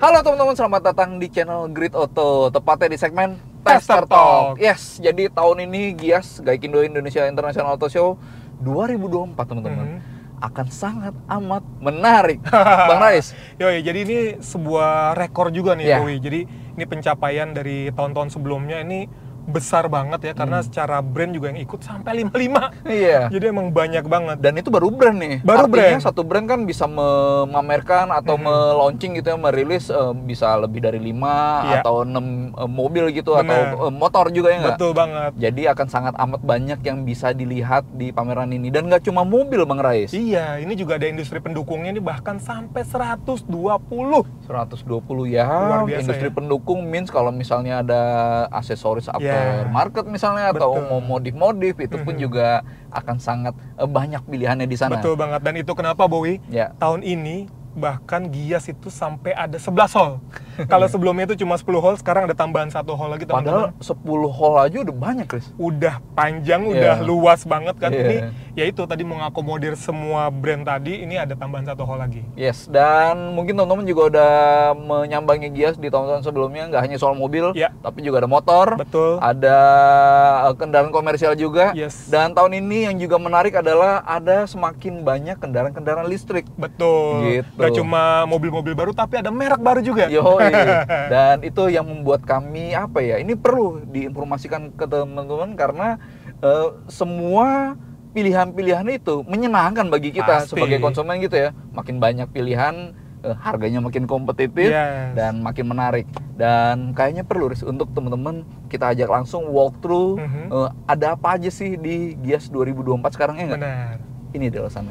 Halo teman-teman, selamat datang di channel Grid Auto, tepatnya di segmen Tester Talk. Yes, jadi tahun ini Gias Gaikindo Indonesia International Auto Show 2024 teman-teman akan sangat amat menarik. Bang Rais. Yoi, jadi ini sebuah rekor juga nih, Bowie. Jadi ini pencapaian dari tahun-tahun sebelumnya ini besar banget ya, karena secara brand juga yang ikut sampai 55. Iya. Jadi emang banyak banget. Dan itu baru brand nih. Baru Artinya brand. satu brand kan bisa memamerkan atau melaunching gitu ya, merilis bisa lebih dari 5 atau 6 mobil gitu. Bener. Atau motor juga ya nggak? Betul banget. Jadi akan sangat amat banyak yang bisa dilihat di pameran ini. Dan nggak cuma mobil Bang Rais. Iya, ini juga ada industri pendukungnya ini bahkan sampai 120. 120 ya. Luar biasa, industri ya. pendukung means kalau misalnya ada aksesoris market misalnya atau Betul. mau modif-modif itu pun juga akan sangat banyak pilihannya di sana. Betul banget. Dan itu kenapa, Bowie? Ya. Tahun ini bahkan Gias itu sampai ada 11 hall. Kalau sebelumnya itu cuma 10 hall, sekarang ada tambahan 1 hall lagi, Padahal teman-teman. 10 hall aja udah banyak, Chris. Udah panjang, udah luas banget kan. Iya. Ini ya itu tadi mengakomodir semua brand tadi, ini ada tambahan 1 hall lagi. Yes, dan mungkin teman-teman juga udah menyambangi Gias di tahun-tahun sebelumnya, nggak hanya soal mobil, tapi juga ada motor, Betul. ada kendaraan komersial juga. Yes. Dan tahun ini yang juga menarik adalah ada semakin banyak kendaraan-kendaraan listrik. Betul. Gitu. Gak cuma mobil-mobil baru, tapi ada merek baru juga. Yoi. Dan itu yang membuat kami ini perlu diinformasikan ke teman-teman karena semua pilihan-pilihan itu menyenangkan bagi kita sebagai konsumen gitu ya. Makin banyak pilihan, harganya makin kompetitif dan makin menarik. Dan kayaknya perlu untuk teman-teman kita ajak langsung walkthrough ada apa aja sih di Gias 2024 sekarang ya nggak? Benar. Ini adalah sana.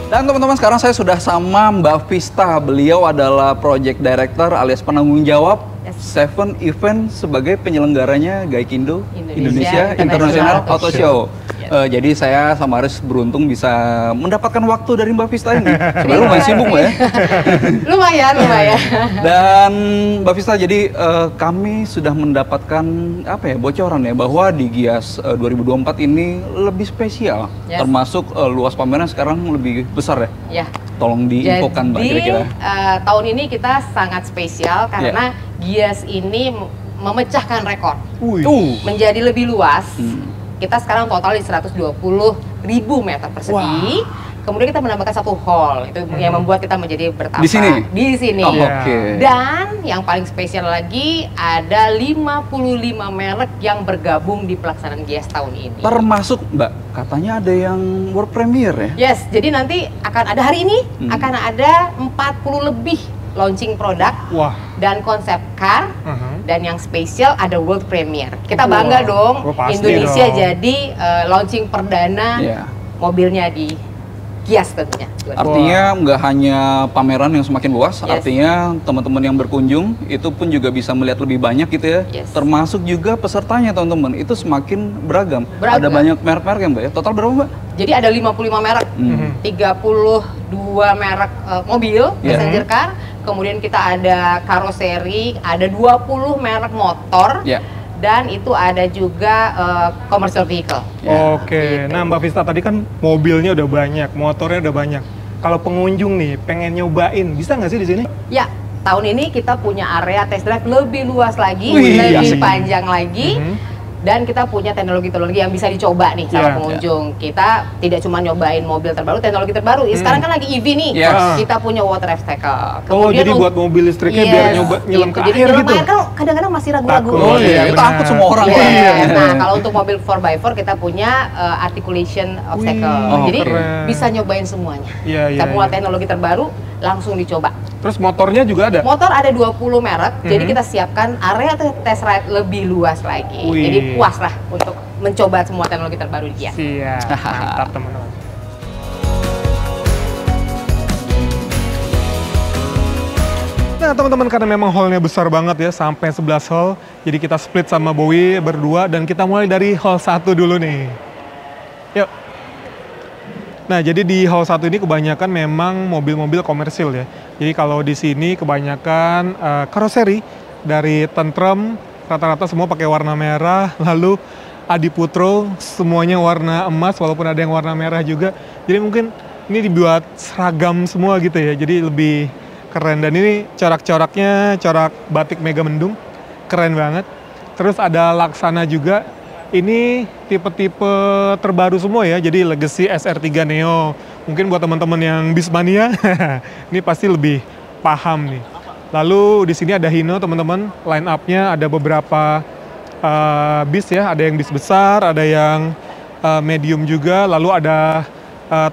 Dan teman-teman, sekarang saya sudah sama Mbak Vista. Beliau adalah Project Director alias penanggung jawab Seven Event sebagai penyelenggaranya Gaikindo Indonesia International Auto Show. Jadi saya sama Aris beruntung bisa mendapatkan waktu dari Mbak Vista ini. Sebenarnya lumayan sibuk Mbak ya. Lumayan. Dan Mbak Vista, jadi kami sudah mendapatkan bocoran ya bahwa di Gias 2024 ini lebih spesial, termasuk luas pameran sekarang lebih besar ya. Ya. Tolong diinfokan Mbak kira-kira. Tahun ini kita sangat spesial karena Gias ini memecahkan rekor. Menjadi lebih luas. Kita sekarang total di 120.000 meter persegi. Kemudian kita menambahkan 1 hall, itu yang membuat kita menjadi bertambah. Di sini? Di sini. Oke. Dan yang paling spesial lagi, ada 55 merek yang bergabung di pelaksanaan Gias tahun ini. Termasuk Mbak, katanya ada yang world premiere ya? Yes, jadi nanti akan ada hari ini, akan ada 40 lebih launching produk dan konsep car. Dan yang spesial ada world premiere. Kita bangga dong, Indonesia jadi launching perdana mobilnya di Gias tentunya. Artinya nggak hanya pameran yang semakin luas, artinya teman-teman yang berkunjung itu pun juga bisa melihat lebih banyak gitu ya. Termasuk juga pesertanya teman-teman, itu semakin beragam. Ada banyak merek-merek ya Mbak ya? Total berapa Mbak? Jadi ada 55 merek, 32 merek mobil, passenger car. Kemudian kita ada karoseri, ada 20 merek motor, dan itu ada juga commercial vehicle. Oke, nah Mbak Vista tadi kan mobilnya udah banyak, motornya udah banyak. Kalau pengunjung nih pengen nyobain, bisa nggak sih di sini? Ya, tahun ini kita punya area test drive lebih luas lagi, lebih panjang lagi. Dan kita punya teknologi-teknologi yang bisa dicoba nih sama pengunjung. Kita tidak cuma nyobain mobil terbaru, teknologi terbaru. Sekarang kan lagi EV nih. Kita punya water obstacle. Kemudian jadi buat mobil listriknya biar nyoba nyelam ke air gitu. Kan kadang-kadang masih ragu-ragu. Takut semua orang. Nah, kalau untuk mobil 4x4 kita punya articulation obstacle. Jadi bisa nyobain semuanya. Kita punya teknologi terbaru, langsung dicoba. Terus motornya juga ada? Motor ada 20 merek, jadi kita siapkan area test ride lebih luas lagi. Jadi puas lah untuk mencoba semua teknologi terbaru di Gias. Siap, mantap teman-teman. Nah teman-teman, karena memang hallnya besar banget ya, sampai 11 hall. Jadi kita split sama Bowie berdua dan kita mulai dari hall 1 dulu nih. Yuk. Nah jadi di hall 1 ini kebanyakan memang mobil-mobil komersil ya. Jadi kalau di sini kebanyakan karoseri dari Tentrem, rata-rata semua pakai warna merah. Lalu Adiputro semuanya warna emas, walaupun ada yang warna merah juga. Jadi mungkin ini dibuat seragam semua gitu ya, jadi lebih keren. Dan ini corak-coraknya corak batik Megamendung, keren banget. Terus ada Laksana juga. Ini tipe-tipe terbaru semua ya, jadi Legacy SR3 Neo. Mungkin buat teman-teman yang Bismania, ini pasti lebih paham nih. Lalu di sini ada Hino teman-teman, line up-nya ada beberapa bis ya, ada yang bis besar, ada yang medium juga, lalu ada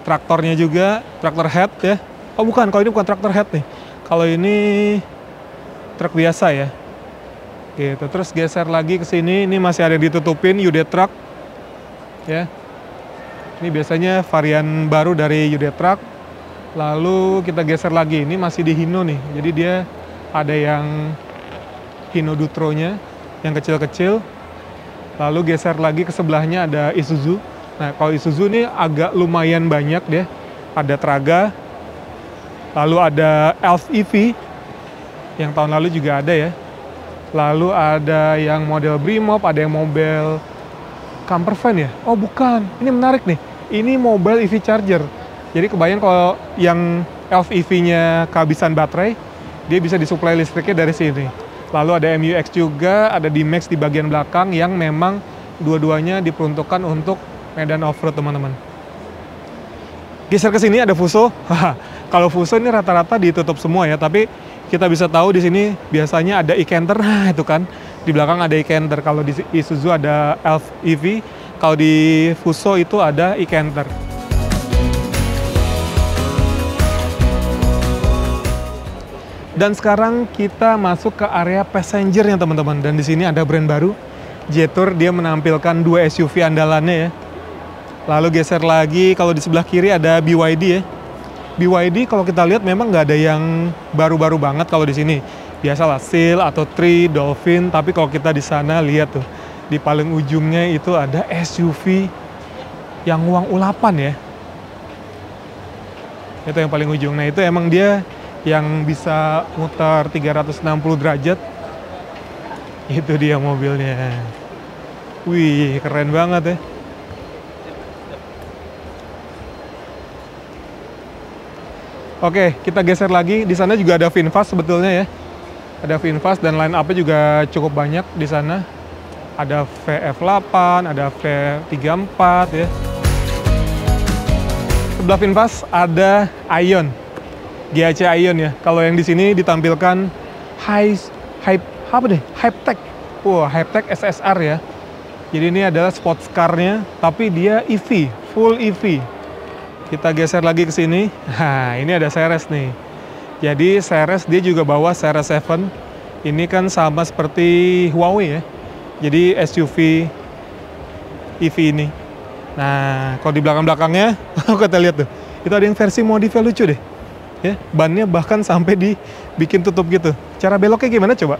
traktornya juga, traktor head ya. Oh bukan, kalau ini bukan traktor head nih. Kalau ini truk biasa ya. Gitu. Terus geser lagi ke sini, ini masih ada yang ditutupin UD Truck. Ya. Ini biasanya varian baru dari UD Truck. Lalu kita geser lagi, ini masih di Hino nih. Jadi dia ada yang Hino Dutro-nya yang kecil-kecil. Lalu geser lagi ke sebelahnya ada Isuzu. Nah, kalau Isuzu ini agak lumayan banyak deh. Ada Traga. Lalu ada Elf EV yang tahun lalu juga ada ya. Lalu ada yang model Brimob, ada yang mobil camper van ya. Oh bukan, ini menarik nih. Ini mobile EV charger. Jadi kebayang kalau yang Elf EV-nya kehabisan baterai, dia bisa disuplai listriknya dari sini. Lalu ada MUX juga, ada D-Max di bagian belakang yang memang dua-duanya diperuntukkan untuk medan off-road teman-teman. Geser ke sini ada Fuso. Kalau Fuso ini rata-rata ditutup semua ya, tapi kita bisa tahu di sini biasanya ada e-Canter. Nah, itu kan di belakang ada e-Canter. Kalau di Isuzu ada Elf EV, kalau di Fuso itu ada e-Canter. Dan sekarang kita masuk ke area passenger-nya teman-teman. Dan di sini ada brand baru, Jetour. Dia menampilkan 2 SUV andalannya ya. Lalu geser lagi, kalau di sebelah kiri ada BYD ya. BYD kalau kita lihat memang nggak ada yang baru-baru banget kalau di sini. Biasalah Seal atau Tree, Dolphin, tapi kalau kita di sana lihat tuh di paling ujungnya itu ada SUV yang uang U8 ya. Itu yang paling ujung. Nah, itu emang dia yang bisa muter 360 derajat. Itu dia mobilnya. Wih, keren banget ya. Oke, kita geser lagi. Di sana juga ada VinFast sebetulnya ya. Ada VinFast dan line up-nya juga cukup banyak di sana. Ada VF8, ada V34 ya. Sebelah VinFast ada Ion. GAC Ion ya. Kalau yang di sini ditampilkan Hype-Tech. Wah, Hype-Tech SSR ya. Jadi ini adalah sports car-nya, tapi dia EV, full EV. Kita geser lagi ke sini. Nah, ini ada Ceres nih. Jadi Ceres dia juga bawa Ceres 7. Ini kan sama seperti Huawei ya. Jadi SUV EV ini. Nah, kalau di belakang-belakangnya, kita lihat tuh. Itu ada yang versi modifnya lucu deh. Ya, bannya bahkan sampai dibikin tutup gitu. Cara beloknya gimana coba?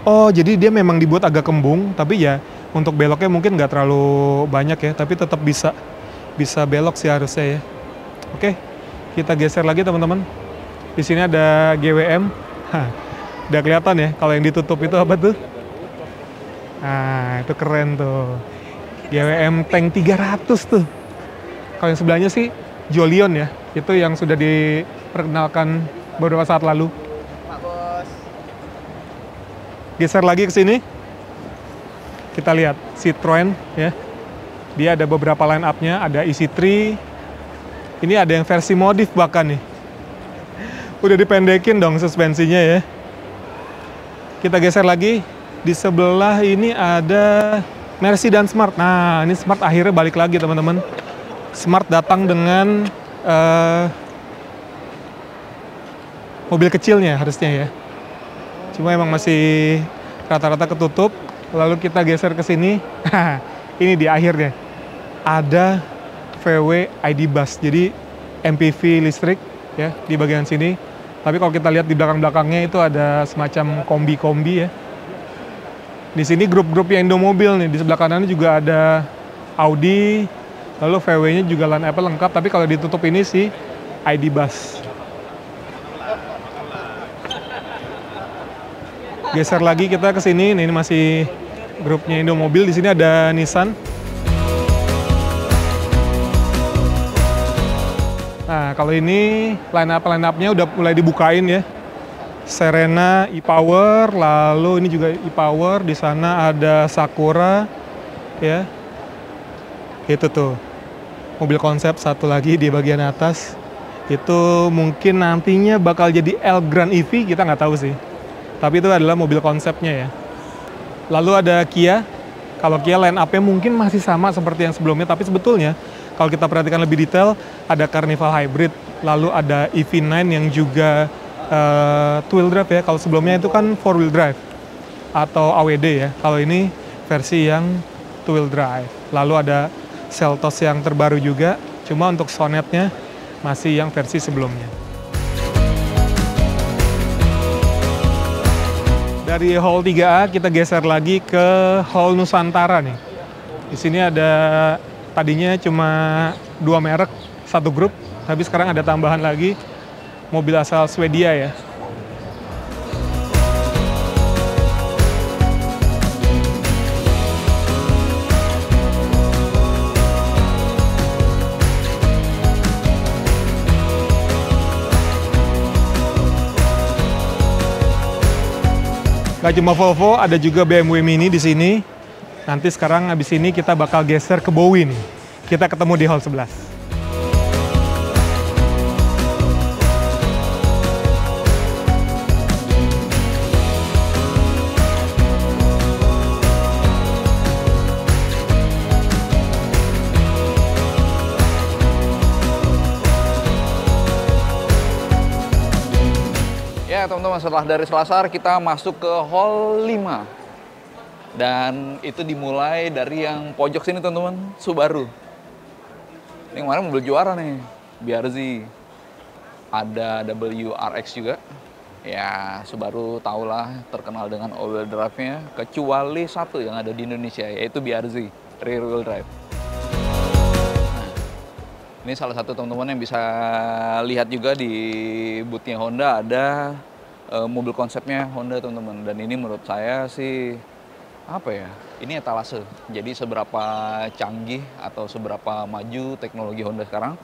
Oh, jadi dia memang dibuat agak kembung, tapi ya untuk beloknya mungkin nggak terlalu banyak ya, tapi tetap bisa belok sih harusnya ya. Oke, kita geser lagi teman-teman. Di sini ada GWM. Udah kelihatan ya kalau yang ditutup itu apa tuh? Nah, itu keren tuh. GWM Tank 300 tuh. Kalau yang sebelahnya sih Jolion ya. Itu yang sudah diperkenalkan beberapa saat lalu. Pak Bos. Geser lagi ke sini. Kita lihat Citroen ya. Dia ada beberapa line up-nya, ada EC3. Ini ada yang versi modif bahkan nih. Udah dipendekin dong suspensinya ya. Kita geser lagi. Di sebelah ini ada Mercy dan Smart. Nah, ini Smart akhirnya balik lagi teman-teman. Smart datang dengan mobil kecilnya harusnya ya. Cuma emang masih rata-rata ketutup. Lalu kita geser ke sini. Ini di akhirnya ada VW ID Bus, jadi MPV listrik ya di bagian sini. Tapi kalau kita lihat di belakang-belakangnya itu ada semacam kombi-kombi ya. Di sini grup-grup yang Indomobil nih, di sebelah kanan juga ada Audi, lalu VW-nya juga line Apple lengkap, tapi kalau ditutup ini sih ID Buzz. Geser lagi kita ke sini, ini masih grupnya Indomobil, di sini ada Nissan. Nah, kalau ini line up-nya udah mulai dibukain ya. Serena e-Power, lalu ini juga e-Power, di sana ada Sakura ya. Itu tuh. Mobil konsep satu lagi di bagian atas. Itu mungkin nantinya bakal jadi Elgrand EV, kita nggak tahu sih. Tapi itu adalah mobil konsepnya ya. Lalu ada Kia. Kalau Kia line up-nya mungkin masih sama seperti yang sebelumnya, tapi sebetulnya kalau kita perhatikan lebih detail, ada Carnival Hybrid, lalu ada EV9 yang juga two-wheel drive ya. Kalau sebelumnya itu kan four-wheel drive atau AWD ya. Kalau ini versi yang two-wheel drive. Lalu ada Seltos yang terbaru juga, cuma untuk Sonetnya masih yang versi sebelumnya. Dari Hall 3A kita geser lagi ke Hall Nusantara nih. Di sini ada tadinya cuma 2 merek, 1 grup, tapi sekarang ada tambahan lagi mobil asal Swedia ya. Gak cuma Volvo, ada juga BMW Mini di sini. Nanti sekarang habis ini kita bakal geser ke Bowie nih. Kita ketemu di Hall 11. Ya teman-teman, setelah dari Selasar kita masuk ke Hall 5. Dan itu dimulai dari yang pojok sini teman-teman, Subaru. Ini kemarin mobil juara nih, BRZ. Ada WRX juga. Ya Subaru tahulah terkenal dengan all-wheel drive-nya, kecuali satu yang ada di Indonesia, yaitu BRZ, rear wheel drive. Nah, ini salah satu teman-teman yang bisa lihat juga di booth-nya Honda, ada mobil konsepnya Honda teman-teman. Dan ini menurut saya sih apa ya, ini etalase. Jadi seberapa canggih atau seberapa maju teknologi Honda sekarang.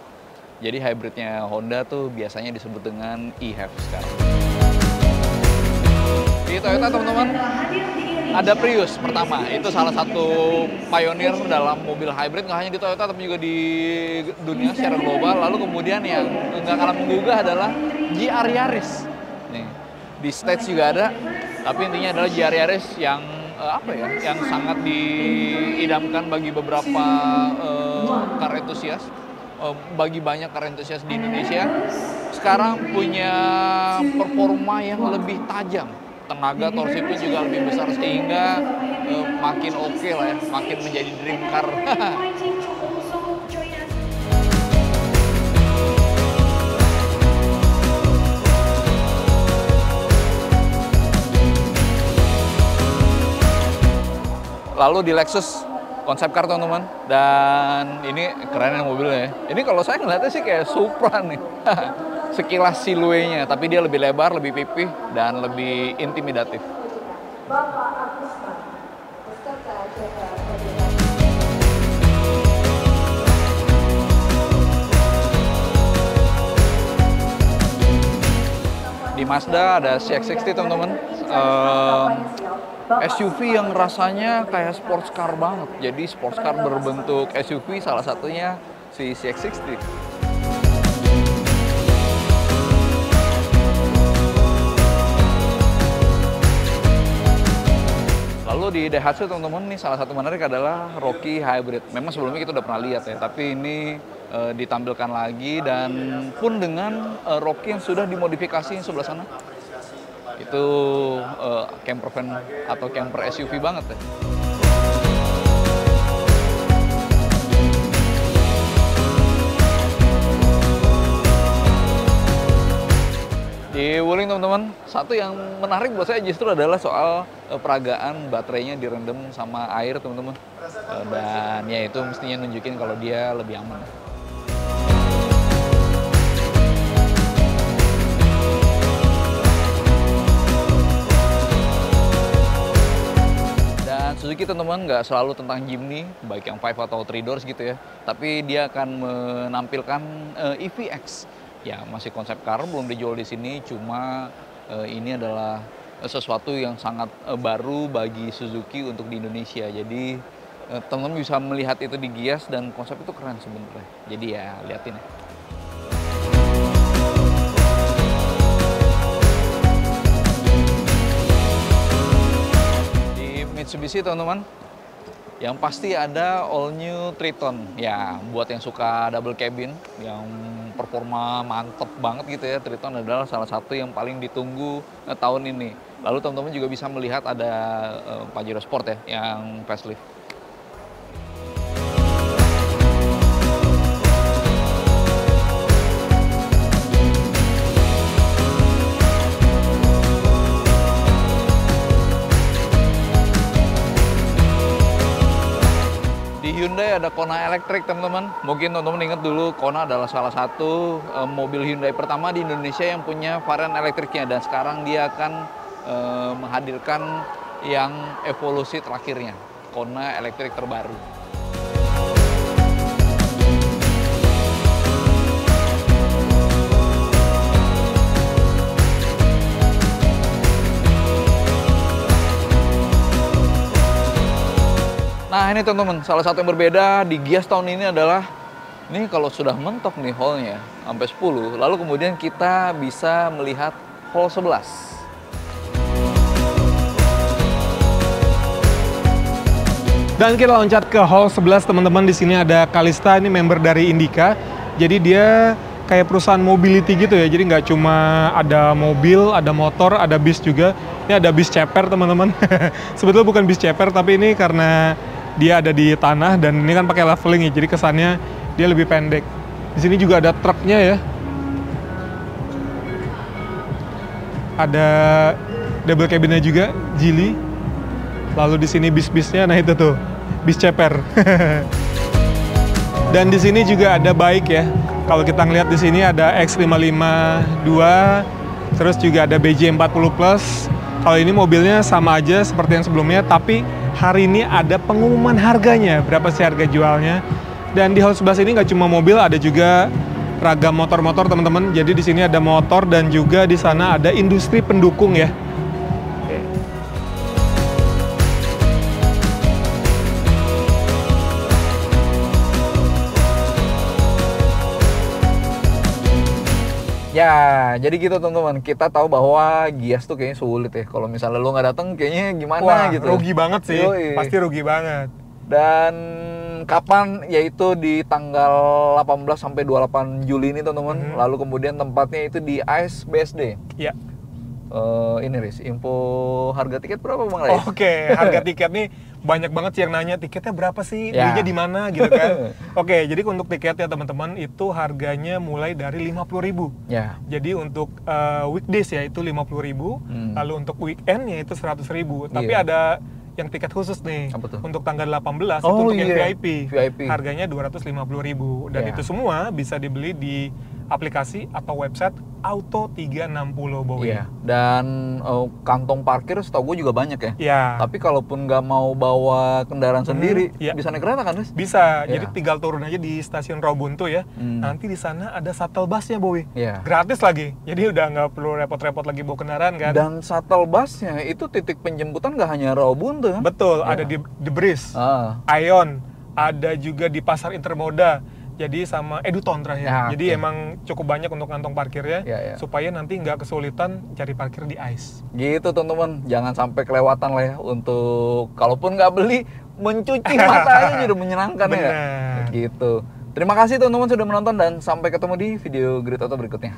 Jadi hybridnya Honda tuh biasanya disebut dengan e-HEV sekarang. Di Toyota teman-teman ada Prius pertama. Itu salah satu pionir dalam mobil hybrid, nggak hanya di Toyota tapi juga di dunia secara global. Lalu kemudian yang nggak kalah menggugah adalah GR Yaris. Nih, di stage juga ada, tapi intinya adalah GR Yaris yang apa ya, yang sangat diidamkan bagi beberapa car enthusiast, bagi banyak car enthusiast di Indonesia. Sekarang punya performa yang lebih tajam, tenaga torsi pun juga lebih besar, sehingga makin oke lah ya, makin menjadi dream car. Lalu di Lexus konsep car teman-teman, dan ini keren mobilnya ya. Ini kalau saya ngeliatnya sih kayak Supra nih. Sekilas siluetnya, tapi dia lebih lebar, lebih pipih, dan lebih intimidatif. Di Mazda ada CX-60 teman-teman. SUV yang rasanya kayak sports car banget. Jadi sports car berbentuk SUV, salah satunya si CX-60. Lalu di Daihatsu teman-teman, nih salah satu menarik adalah Rocky Hybrid. Memang sebelumnya kita udah pernah lihat ya, tapi ini ditampilkan lagi, dan pun dengan Rocky yang sudah dimodifikasi yang sebelah sana. Itu camper van atau camper SUV banget ya. Di Di Wuling teman-teman, satu yang menarik buat saya justru adalah soal peragaan baterainya direndam sama air teman-teman. Dan ya itu mestinya nunjukin kalau dia lebih aman. Dan Suzuki teman-teman nggak selalu tentang Jimny, baik yang 5 atau 3 doors gitu ya. Tapi dia akan menampilkan EVX. Ya, masih konsep car, belum dijual di sini, cuma ini adalah sesuatu yang sangat baru bagi Suzuki untuk di Indonesia. Jadi teman-teman bisa melihat itu di Gias dan konsep itu keren sebenarnya. Jadi ya liatin ya. Di Mitsubishi teman-teman, yang pasti ada all new Triton. Ya, buat yang suka double cabin, yang performa mantep banget gitu ya, Triton adalah salah satu yang paling ditunggu tahun ini. Lalu teman-teman juga bisa melihat ada Pajero Sport ya, yang facelift. Hyundai ada Kona elektrik teman-teman. Mungkin teman-teman ingat dulu Kona adalah salah satu mobil Hyundai pertama di Indonesia yang punya varian elektriknya, dan sekarang dia akan menghadirkan yang evolusi terakhirnya, Kona elektrik terbaru. Nah ini teman-teman, salah satu yang berbeda di Gias tahun ini adalah, ini kalau sudah mentok nih hall-nya sampai 10, lalu kemudian kita bisa melihat hall 11. Dan kita loncat ke hall 11 teman-teman. Di sini ada Kalista, ini member dari Indica. Jadi dia kayak perusahaan mobility gitu ya. Jadi nggak cuma ada mobil, ada motor, ada bis juga. Ini ada bis ceper teman-teman. Sebetulnya bukan bis ceper, tapi ini karena dia ada di tanah dan ini kan pakai leveling ya, jadi kesannya dia lebih pendek. Di sini juga ada truknya ya. Ada double cabinnya juga, Geely. Lalu di sini bis-bisnya, nah itu tuh, bis ceper. Dan di sini juga ada bike ya. Kalau kita ngeliat di sini ada X552, terus juga ada BJ40 Plus. Kalau ini mobilnya sama aja seperti yang sebelumnya, tapi hari ini ada pengumuman harganya, berapa sih harga jualnya. Dan di hall 11 ini nggak cuma mobil, ada juga ragam motor-motor teman-teman. Jadi di sini ada motor dan juga di sana ada industri pendukung ya. Ya, jadi gitu teman-teman. Kita tahu bahwa Gias tuh kayaknya sulit ya. Kalau misalnya lu nggak datang, kayaknya gimana. Wah, gitu. Rugi banget sih. Yoi. Pasti rugi banget. Dan kapan? Yaitu di tanggal 18 sampai 28 Juli ini teman-teman. Lalu kemudian tempatnya itu di ICE BSD. Iya. Ini Riz, info harga tiket berapa Bang Riz? Oke, harga tiket nih banyak banget sih yang nanya tiketnya berapa sih, belinya di mana gitu kan. Oke, jadi untuk tiketnya teman-teman itu harganya mulai dari 50.000. Ya. Jadi untuk weekdays ya itu 50.000, lalu untuk weekendnya itu 100.000. Tapi ada yang tiket khusus nih. Untuk tanggal 18 itu untuk yang VIP. Harganya 250.000 dan itu semua bisa dibeli di aplikasi atau website Auto 360 Bowie. Iya. Dan kantong parkir setahu gue juga banyak ya. Iya. Tapi kalaupun nggak mau bawa kendaraan sendiri, bisa naik kereta kan, Riz? Bisa. Jadi tinggal turun aja di stasiun Rawabuntu ya. Nanti di sana ada shuttle busnya, Bowie. Iya. Gratis lagi. Jadi udah nggak perlu repot-repot lagi bawa kendaraan kan. Dan shuttle busnya itu titik penjemputan nggak hanya Rawabuntu. Betul. Ada di The Breeze, Ion, ada juga di Pasar Intermoda. Jadi sama Eduton terakhir. Ya, jadi emang cukup banyak untuk kantong parkirnya, supaya nanti nggak kesulitan cari parkir di ICE. Gitu teman-teman, jangan sampai kelewatan lah ya untuk kalaupun nggak beli, mencuci mata aja udah menyenangkan. Ya. Gitu. Terima kasih teman-teman sudah menonton dan sampai ketemu di video Grid Auto berikutnya.